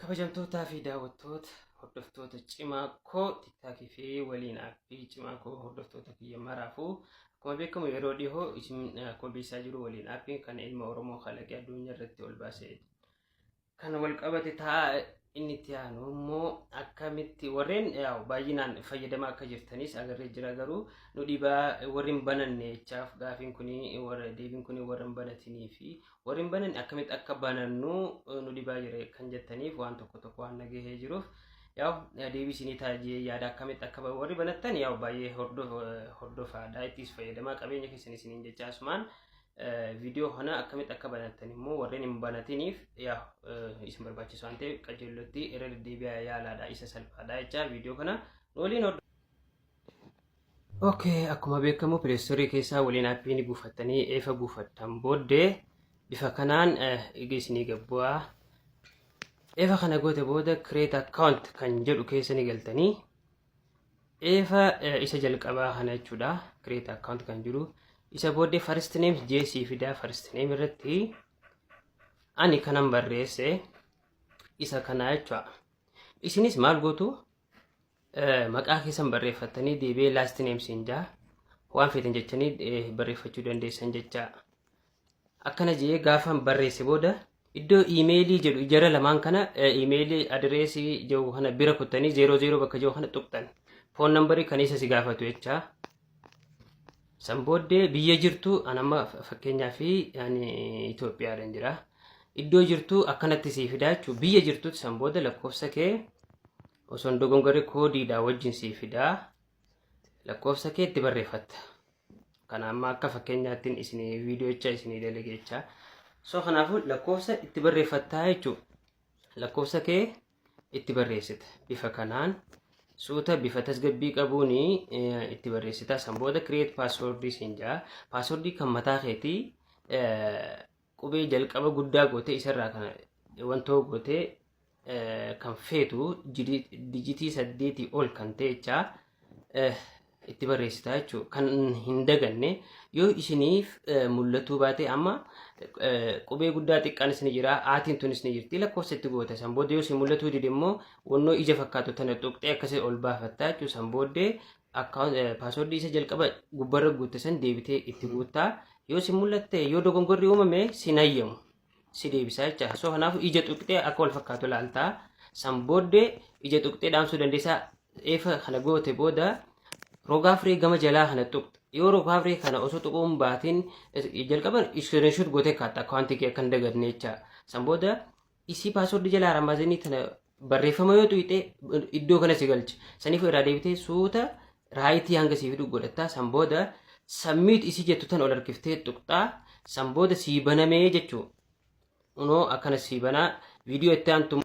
kabajamtootaa fi daawwattoota hordoftoota cimaa koo tiktaakii fi waliin aappii cimaa koo hordoftoota kiyya maraafuu akkuma beekamu yeroo dhihoo isin kolbiisaa jiru waliin aappiin kan ilma Oromoo kalaqee addunyaa irratti ol baasee kan wal qabate ta'a inni itti aanu immoo akkamitti warreen baay'inaan fayyadamaa akka jirtanis agarree jira garuu nu dhibaa warreen bananne jechaaf gaafiin kuni warra deebiin kuni warreen banatanii fi warreen banan akkamitti akka banannu nu dhibaa jira kan jettaniif waan tokko waan nagahee jiruuf deebisanii taajee yaada akkamitti akka warri banattan baay'ee hordofaadha ittis fayyadamaa qabeenya keessan isiniin jechaasumaan video kana akkamitti akka banatan immoo warreen hin banatiniif isin barbaachisu waan ta'eef qajeellotti irra deddeebi'aa yaalaadha isa salphaadha jecha video kana waliin hordofaa. Okay, akkuma beekamu Play Store keessaa waliin aappiin buufattanii eefa buufattan booddee bifa kanaan isinii gabbu'aa. Eefa kana goote booda create account kan jedhu keessa ni galtanii eefa isa jalqabaa kana jechuudha. Create account kan jiru isa booddee first name JC fidaa first name irratti ani kanan barreesse isa kana jechuudha. Isinis maal gootu maqaa keessan barreeffattanii deebi'ee last name sinjaa waan feetan jechanii barreeffachuu dandeessan jecha. Akkana jee gaafan barreesse booda iddoo emailii jedhu jara lamaan kana emailii adreesii jiru kana bira kuttanii 00 bakka jiru kana tuqxan phone number kan isa si gaafatu jecha. San booddee biyya jirtu anamma fakkeenyaa fi Itoophiyaadhaan jira. Iddoo jirtu akkanatti sii fidaa jechuudha. Biyya jirtutti san booda lakkoofsa kee osoo dogongorri koodiidhaa wajjin sii fidaa lakkoofsa kee itti barreeffatta. Kana amma akka fakkeenyaattiin isin viidiyoo jecha isin dalage jecha. So kanaafuu lakkoofsa itti barreeffattaa jechuudha. Lakkoofsa kee itti barreessita bifa kanaan. Suuta bifa tasgabbii qabuun itti barreessita. San booda create password sinjaa. Password kan mataa keetii qubee jalqaba guddaa gootee isarraa kana wantoo gootee kan feetu dijitii 8 ol kan ta'e jecha itti barreessita jechuudha. Kan hin daganne yoo isiniif mul'atuu baate amma qubee guddaa xiqqaan isin jira aatiin tunis ni jirti lakkoofsa itti goota. San booda yoo isin mul'atuu dide immoo wannoo ija fakkaatu tana tuqxee akkasii ol baafattaa jechuudha. San booddee password isa jalqaba gubbarra guutte san deebitee itti guuttaa. Yoo isin mul'atte yoo dogongorri uumame sin hayyamu si deebisaa jecha. So kanaafuu ija tuqxee akka wal fakkaatu laaltaa. San booddee ija tuqxee dhaamsuu dandeessaa. Eefa kana goote booda rogaa firii gama jalaa kana tuqxa. Yoo rogaa firii kana osoo tuquun baatiin jalqaba screenshot gootee kaata akkaawuntii kee kan dagadne jecha. San booda isii password jalaa ramazanii tana barreeffama yoo tuqxe iddoo kana si galcha. Saniif irraa deebitee suuta raayitii hanga sii fidu godhatta. San booda submit isii jettu tan ol harkiftee tuqxaa. San booda sii banamee jechuudha. Unoo akkana sii banaa viidiyoo itti aantu